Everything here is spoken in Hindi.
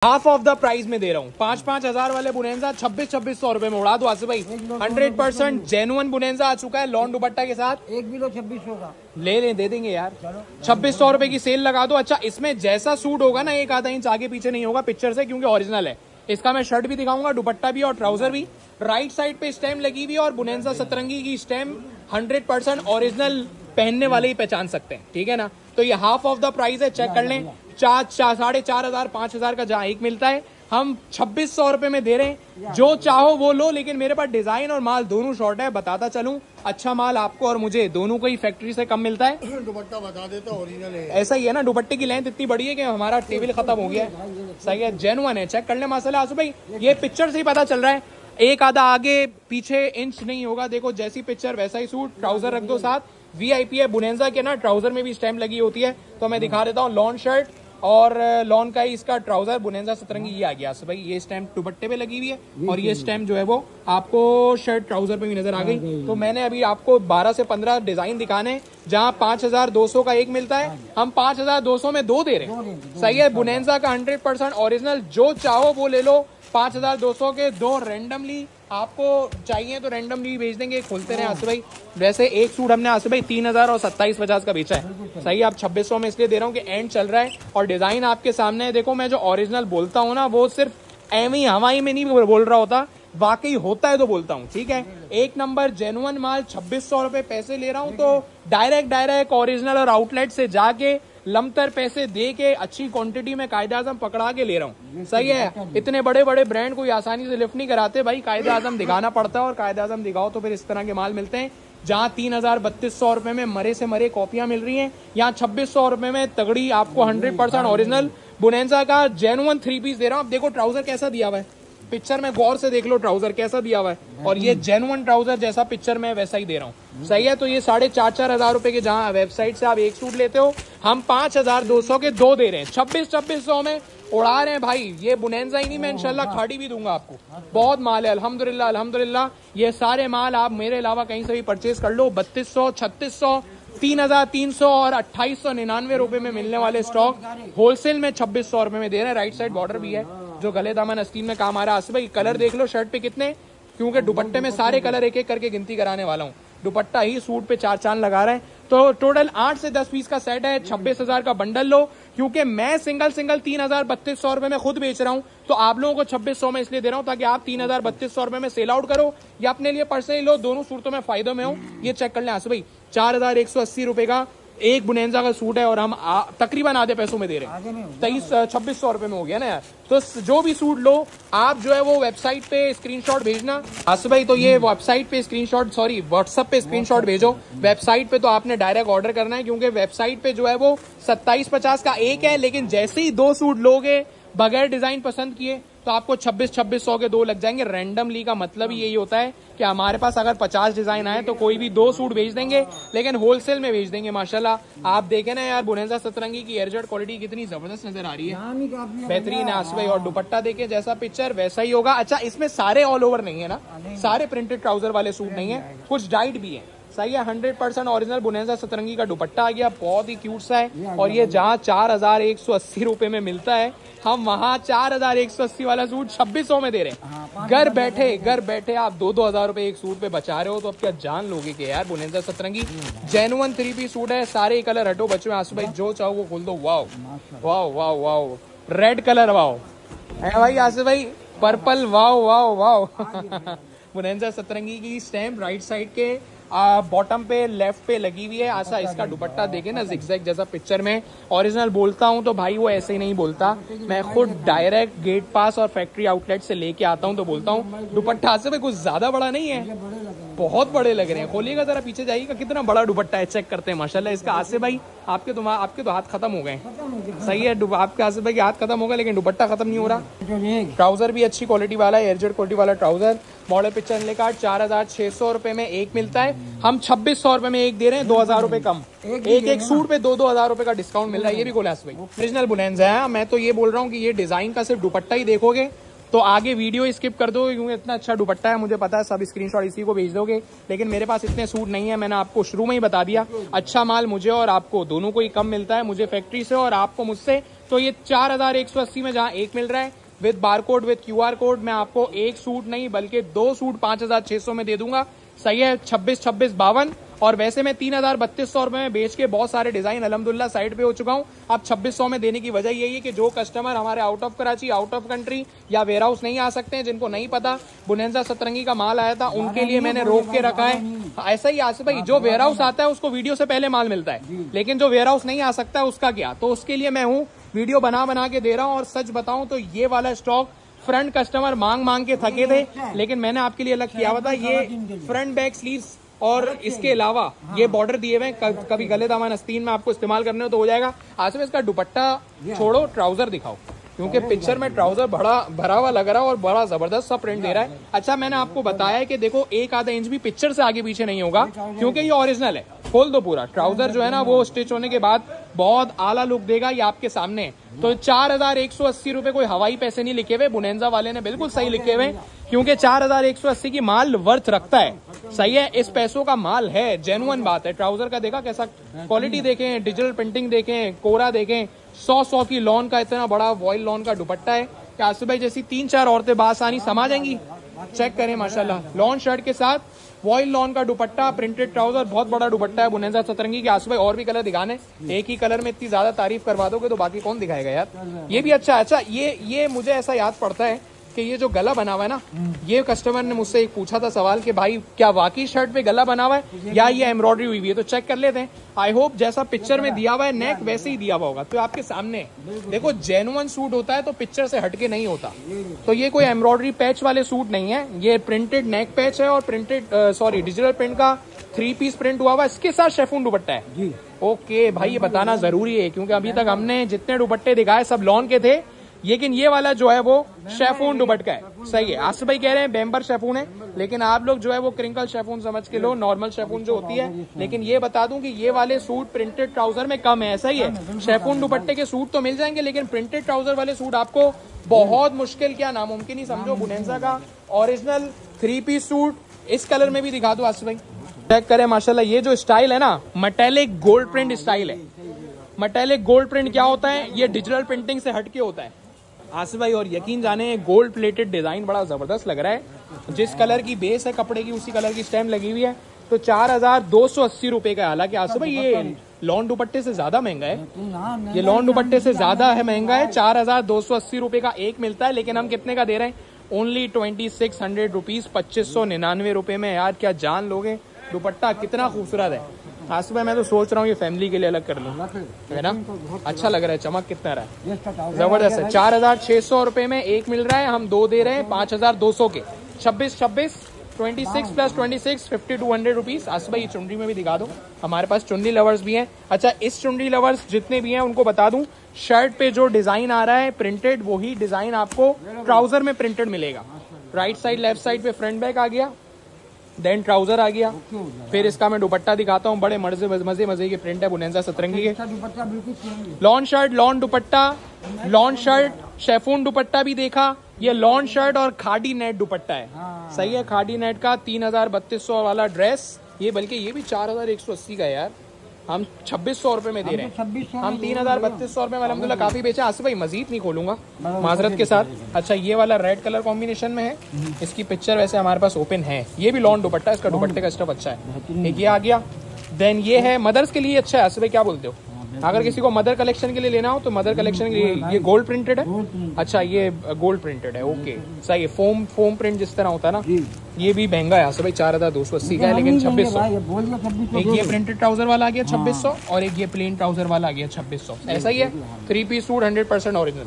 हाफ ऑफ द प्राइस में दे रहा हूँ। 5-5 हजार वाले बुनेंजा 2600 रुपए में उड़ा दो आसिफ भाई। 100% जेन्युइन बुनेंजा आ चुका है लॉन दुपट्टा के साथ। 1 किलो 2600 का ले दे देंगे यार। 2600 रुपए की सेल लगा दो। अच्छा, इसमें जैसा सूट होगा ना, एक आधा इंच आगे पीछे नहीं होगा पिक्चर से, क्योंकि ओरिजिनल है। इसका मैं शर्ट भी दिखाऊंगा, दुपट्टा भी और ट्राउजर भी। राइट साइड पे स्टेम लगी हुई है और बुनेंजा सतरंगी की स्टेम 100% ओरिजिनल पहनने वाले ही पहचान सकते हैं, ठीक है ना। तो ये हाफ ऑफ द प्राइस है, चेक कर लें। 4,500 5,000 का जहां एक मिलता है, हम 2600 रुपए में दे रहे हैं। जो चाहो वो लो, लेकिन मेरे पास डिजाइन और माल दोनों शॉर्ट है। बताता चलूं, अच्छा माल आपको और मुझे दोनों को ही फैक्ट्री से कम मिलता है। दुपट्टा बता देता ओरिजिनल है। ऐसा ही है ना, दुपट्टे की लेंथ इतनी बड़ी है कि हमारा टेबल खत्म हो गया है। सही है, जेन्युइन है, चेक कर ले माशाल्लाह आसू भाई। ये पिक्चर से ही पता चल रहा है, एक आधा आगे पीछे इंच नहीं होगा। देखो जैसी पिक्चर वैसा ही सूट। ट्राउजर रख दो साथ, वीआईपी है। बुनेंजा के ना ट्राउजर में भी स्टैम्प लगी होती है, तो मैं दिखा देता हूँ। लॉन शर्ट और लॉन का ही इसका ट्राउजर बुनेंजा सतरंगी ये आ गया भाई। ये स्टैम्प दुपट्टे पे लगी हुई है और ये स्टैम्प जो है वो आपको शर्ट ट्राउजर पे भी नजर आ गई। तो मैंने अभी आपको 12 से 15 डिजाइन दिखाने, जहां 5200 का एक मिलता है, हम 5200 में 2 दे रहे हैं। सही है, बुनेंजा का 100% ओरिजिनल। जो चाहो वो ले लो। 5200 के 2 रेंडमली आपको चाहिए तो रेंडमली भेज देंगे। खोलते रहे आसिफ भाई। वैसे एक सूट हमने आसिफ भाई 3000 और 2750 का बेचा है। सही, आप 2600 में इसलिए दे रहा हूँ कि एंड चल रहा है और डिजाइन आपके सामने है। देखो, मैं जो ओरिजिनल बोलता हूँ ना, वो सिर्फ एम ही हवाई में नहीं बोल रहा होता, वाकई होता है तो बोलता हूँ, ठीक है। एक नंबर जेन्युइन माल 2600 रुपए पैसे ले रहा हूँ, तो डायरेक्ट ओरिजिनल और आउटलेट से जाके लमतर पैसे दे के अच्छी क्वांटिटी में कायदे आजम पकड़ा के ले रहा हूँ। सही है, इतने बड़े बड़े ब्रांड कोई आसानी से लिफ्ट नहीं कराते भाई, कायदे आजम दिखाना पड़ता है और कायदे आजम दिखाओ तो फिर इस तरह के माल मिलते हैं। जहां 3200 रुपए में मरे से मरे कॉपियां मिल रही हैं, यहाँ 2600 रुपए में तगड़ी आपको 100% ओरिजिनल बुनेंजा का जेन्युइन 3 पीस दे रहा हूँ। अब देखो ट्राउजर कैसा दिया हुआ है, पिक्चर में गौर से देख लो ट्राउजर कैसा दिया हुआ है, और ये जेन्युइन ट्राउजर जैसा पिक्चर में वैसा ही दे रहा हूँ। सही है, तो ये 4,500 हजार रुपए के जहां वेबसाइट से आप एक सूट लेते हो, हम 5200 के 2 दे रहे हैं। 2600 में उड़ा रहे हैं भाई। ये बुनेंजा ही नहीं, मैं इंशाल्लाह खाड़ी भी दूंगा आपको। बहुत माल है अल्हम्दुलिल्लाह अल्हम्दुलिल्लाह। ये सारे माल आप मेरे अलावा कहीं से भी परचेज कर लो। 3200, 3600, 3300 और 2899 रुपए में मिलने वाले स्टॉक होलसेल में 2600 रुपए में दे रहे हैं। राइट साइड बॉर्डर भी है जो गले दामन आस्तीन में काम आ रहा है। आसिफ भाई कलर देख लो शर्ट पे कितने, क्योंकि दुपट्टे में सारे कलर एक एक करके गिनती कराने वाला हूँ। दुपट्टा ही सूट पे 4 चांद लगा रहे हैं। तो टोटल 8 से 10 पीस का सेट है। 26,000 का बंडल लो, क्योंकि मैं सिंगल 3,3200 रुपए में खुद बेच रहा हूँ, तो आप लोगों को 2600 में इसलिए दे रहा हूँ ताकि आप 3,3200 रुपए में सेल आउट करो या अपने लिए पर्सनली लो। दोनों सूटों में फायदे में हो। ये चेक कर लें आसिफ भाई, 4,180 रुपए का एक बुनेंजा का सूट है और हम तकरीबन आधे पैसों में दे रहे हैं। 2600 रुपए में हो गया ना यार। तो जो भी सूट लो आप जो है वो वेबसाइट पे स्क्रीनशॉट भेजना आसिफ भाई। तो ये वेबसाइट पे स्क्रीनशॉट, सॉरी व्हाट्सएप पे स्क्रीनशॉट भेजो। वेबसाइट पे तो आपने डायरेक्ट ऑर्डर करना है, क्योंकि वेबसाइट पे जो है वो 2750 का एक है, लेकिन जैसे ही 2 सूट लोगे बगैर डिजाइन पसंद किए तो आपको 2600 के 2 लग जाएंगे। रैंडमली का मतलब ही यही होता है कि हमारे पास अगर 50 डिजाइन आए तो कोई भी 2 सूट भेज देंगे, लेकिन होलसेल में भेज देंगे। माशाल्लाह आप देखें ना यार, बुनेंजा सतरंगी की एयरजेट क्वालिटी कितनी जबरदस्त नजर आ रही है, बेहतरीन है आसिफ भाई। और दुपट्टा देखे जैसा पिक्चर वैसा ही होगा। अच्छा, इसमें सारे ऑल ओवर नहीं है ना, सारे प्रिंटेड ट्राउजर वाले सूट नहीं है, कुछ डाइट भी है। सही है, 100% ओरिजिनल बुनेंजा सतरंगी का दुपट्टा आ गया, बहुत ही क्यूट सा है। और ये जहाँ 4,180 रुपए में मिलता है, हम वहाँ 4,180 वाला सूट 2600 में दे रहे हैं। घर बैठे आप 2-2 हजार रुपए एक सूट पे बचा रहे हो, तो अब क्या जान लोगे कि यार बुनेंजा सतरंगी जेन्युइन 3 पीस सूट है। सारे कलर हटो बच्चों, आसिफ भाई जो चाहो वो खोल दो। Wow wow wow wow, red colour wow है भाई आसिफ भाई, पर्पल वाओ वाओ वाओ। बुनेंजा सतरंगी की स्टैम्प राइट साइड के बॉटम पे लेफ्ट पे लगी हुई है। आशा इसका दुपट्टा देखे ना, जिगजैग जैसा पिक्चर में। ओरिजिनल बोलता हूँ तो भाई वो ऐसे ही नहीं बोलता, मैं खुद डायरेक्ट गेट पास और फैक्ट्री आउटलेट से लेके आता हूँ तो बोलता हूँ। दुपट्टा से कुछ ज्यादा बड़ा नहीं है, बहुत बड़े लग रहे हैं। खोलिएगा जरा, पीछे जाइएगा, कितना बड़ा दुपट्टा है, चेक करते हैं माशाल्लाह इसका। आसिफ भाई आपके तो हाथ खत्म हो गए। सही है, आपके आसिफ भाई के हाथ खत्म हो गए, लेकिन दुपट्टा खत्म नहीं हो रहा। ट्राउजर भी अच्छी क्वालिटी वाला है, एयरजेट क्वालिटी वाला ट्राउजर। मॉडल पिक्चर निकले कार्ड 4,600 रुपए में एक मिलता है, हम 2600 रुपए में एक दे रहे हैं। 2,000 रुपए कम, एक सूट पे 2-2 हजार रुपए का डिस्काउंट मिल रहा है। ये भी कोलास भाई ओरिजिनल बुनेंजा है। मैं तो ये बोल रहा हूँ कि ये डिजाइन का सिर्फ दुपट्टा ही देखोगे तो आगे वीडियो स्किप कर दोगे, क्योंकि इतना अच्छा दुपट्टा है। मुझे पता है सब स्क्रीनशॉट इसी को भेज दोगे, लेकिन मेरे पास इतने सूट नहीं है। मैंने आपको शुरू में ही बता दिया, अच्छा माल मुझे और आपको दोनों को ही कम मिलता है, मुझे फैक्ट्री से और आपको मुझसे तो ये 4180 में जहां एक मिल रहा है with barcode with QR code, मैं आपको एक सूट नहीं बल्कि 2 सूट 5600 में दे दूंगा। सही है, 26-52 और वैसे मैं 3000-3200 रुपए में बेच के बहुत सारे डिजाइन अल्हम्दुलिल्लाह साइड पे हो चुका हूं। अब 2600 में देने की वजह यही है कि जो कस्टमर हमारे out of Karachi, out of country या वेयर हाउस नहीं आ सकते हैं, जिनको नहीं पता बुनेंजा सतरंगी का माल आया था, उनके लिए मैंने रोक के रखा है। ऐसा ही आसिफ भाई, जो वेयर हाउस आता है उसको वीडियो से पहले माल मिलता है, लेकिन जो वेयर हाउस नहीं आ सकता है उसका क्या, तो उसके लिए मैं हूँ वीडियो बना के दे रहा हूँ। और सच बताऊं तो ये वाला स्टॉक फ्रंट कस्टमर मांग के थके थे, लेकिन मैंने आपके लिए अलग किया हुआ था। ये फ्रंट बैक स्लीव्स और इसके अलावा ये बॉर्डर दिए हुए हैं, कभी गले दामन आस्तीन में आपको इस्तेमाल करने हो तो हो जाएगा। आसिफ इसका दुपट्टा छोड़ो, ट्राउजर दिखाओ, क्योंकि पिक्चर में ट्राउजर भरा हुआ लग रहा है और बड़ा जबरदस्त सा प्रिंट दे रहा है। अच्छा, मैंने आपको बताया है कि देखो 1-आधा इंच भी पिक्चर से आगे पीछे नहीं होगा, क्योंकि ये ओरिजिनल है। खोल दो पूरा, ट्राउजर जो है ना वो स्टिच होने के बाद बहुत आला लुक देगा, ये आपके सामने है। तो 4180 रुपए कोई हवाई पैसे नहीं लिखे हुए, बुनेंजा वाले ने बिल्कुल सही लिखे हुए, क्योंकि 4180 की माल वर्थ रखता है। सही है, इस पैसों का माल है, जेन्युइन बात है। ट्राउजर का देखा कैसा क्वालिटी देखें, डिजिटल प्रिंटिंग देखें, कोरा देखें, 100 की लॉन का इतना बड़ा वॉयल लॉन का दुपट्टा है कि आसिफ भाई जैसी 3-4 औरतें बासानी समा जाएंगी। चेक करें माशाल्लाह, लॉन शर्ट के साथ वॉयल लॉन का दुपट्टा, प्रिंटेड ट्राउजर, बहुत बड़ा दुपट्टा है बुनेंजा सतरंगी के। आसिफ भाई और भी कलर दिखाने, एक ही कलर में इतनी ज्यादा तारीफ करवा दोगे तो बाकी कौन दिखाएगा यार। ये भी अच्छा। ये मुझे ऐसा याद पड़ता है कि ये जो गला बना हुआ है ना, ये कस्टमर ने मुझसे एक पूछा था सवाल कि भाई क्या वाकई शर्ट पे गला बना हुआ है या ये एम्ब्रॉयडरी हुई है, तो चेक कर लेते हैं। आई होप जैसा पिक्चर में दिया हुआ है नेक वैसे ही दिया हुआ होगा, तो आपके सामने देखो जेन्युइन सूट होता है तो पिक्चर से हटके नहीं होता। तो ये कोई एम्ब्रॉयडरी पैच वाले सूट नहीं है, ये प्रिंटेड नेक पैच है और डिजिटल प्रिंट का 3 पीस प्रिंट हुआ हुआ, इसके साथ शेफून दुपट्टा है। ओके भाई, ये बताना जरूरी है क्योंकि अभी तक हमने जितने दुपट्टे दिखाए सब लॉन के थे, लेकिन ये वाला जो है वो शेफून दुपट्टा है। सही है, आसिफ भाई कह रहे हैं बेम्बर शेफून है, लेकिन आप लोग जो है वो क्रिंकल शेफून समझ के लो, नॉर्मल शेफून जो होती है। लेकिन ये बता दूं कि ये वाले सूट प्रिंटेड ट्राउजर में कम है। ऐसा ही है, शेफून दुपट्टे के सूट तो मिल जाएंगे, लेकिन प्रिंटेड ट्राउजर वाले सूट आपको बहुत मुश्किल, क्या नामुमकिन ही समझो। बुनेंजा का ओरिजिनल 3 पीस सूट इस कलर में भी दिखा दो आसिफ भाई, चेक करें माशाल्लाह। ये जो स्टाइल है ना, मेटेलिक गोल्ड प्रिंट स्टाइल है। मेटेलिक गोल्ड प्रिंट क्या होता है, ये डिजिटल प्रिंटिंग से हटके होता है आसिफ भाई। और यकीन जाने गोल्ड प्लेटेड डिजाइन बड़ा जबरदस्त लग रहा है। जिस कलर की बेस है कपड़े की उसी कलर की स्टैम्प लगी हुई है। तो 4280 रुपए का है। हालांकि आसिफ भाई ये लॉन दुपट्टे से ज्यादा महंगा है, ये लॉन दुपट्टे से ज्यादा है महंगा है। 4280 रुपए का एक मिलता है, लेकिन हम कितने का दे रहे हैं, ओनली 2600 रुपीज, 2599 रुपए में। यार क्या जान लोगे, दुपट्टा कितना खूबसूरत है आसिफ भाई। मैं तो सोच रहा हूँ ये फैमिली के लिए अलग कर लूँ, है ना, अच्छा लग रहा है, चमक कितना रहा है, जबरदस्त है। 4600 रुपए में एक मिल रहा है, हम 2 दे रहे हैं 5200 के। 26 26 + 26 5200 रुपीज। आसिफ भाई चुनरी में भी दिखा दो, हमारे पास चुनरी लवर्स भी हैं। अच्छा, इस चुनरी लवर्स जितने भी हैं उनको बता दूं, शर्ट पे जो डिजाइन आ रहा है प्रिंटेड, वही डिजाइन आपको ट्राउजर में प्रिंटेड मिलेगा। राइट साइड लेफ्ट साइड पे फ्रंट बैक आ गया, देन ट्राउजर आ गया, फिर इसका मैं दुपट्टा दिखाता हूँ। बड़े मजे के प्रिंट है बुनेंजा सतरंगी के। लॉन शर्ट, लॉन दुपट्टा, लॉन शर्ट, शेफून दुपट्टा भी देखा। ये लॉन शर्ट और खादी नेट दुपट्टा है। सही है, खादी नेट का 3200 वाला ड्रेस, ये बल्कि ये भी 4180 का है यार। हम 2600 रुपए में दे रहे हैं, हम 3200 रुपए में अल्हम्दुलिल्लाह काफी बेचा। आसिफ भाई मजीद नहीं खोलूंगा माजरत के साथ। अच्छा, ये वाला रेड कलर कॉम्बिनेशन में है, इसकी पिक्चर वैसे हमारे पास ओपन है। ये भी लॉन दुपट्टा, इसका दुपट्टे का स्टफ अच्छा है। एक ये आ गया, देन ये है मदर्स के लिए अच्छा है। आसिफ भाई क्या बोलते हो, अगर किसी को मदर कलेक्शन के लिए लेना हो तो मदर कलेक्शन के लिए ये गोल्ड प्रिंटेड है। अच्छा, ये गोल्ड प्रिंटेड है, ओके सही है। फोम प्रिंट जिस तरह होता है ना, ये भी महंगा है आसिफ भाई, 4280 का है, लेकिन 2600। एक ये प्रिंटेड ट्राउजर वाला आ गया 2600 और एक ये प्लेन ट्राउजर वाला आ गया 2600। ऐसा ही है, 3 पीस सूट 100% ओरिजिनल।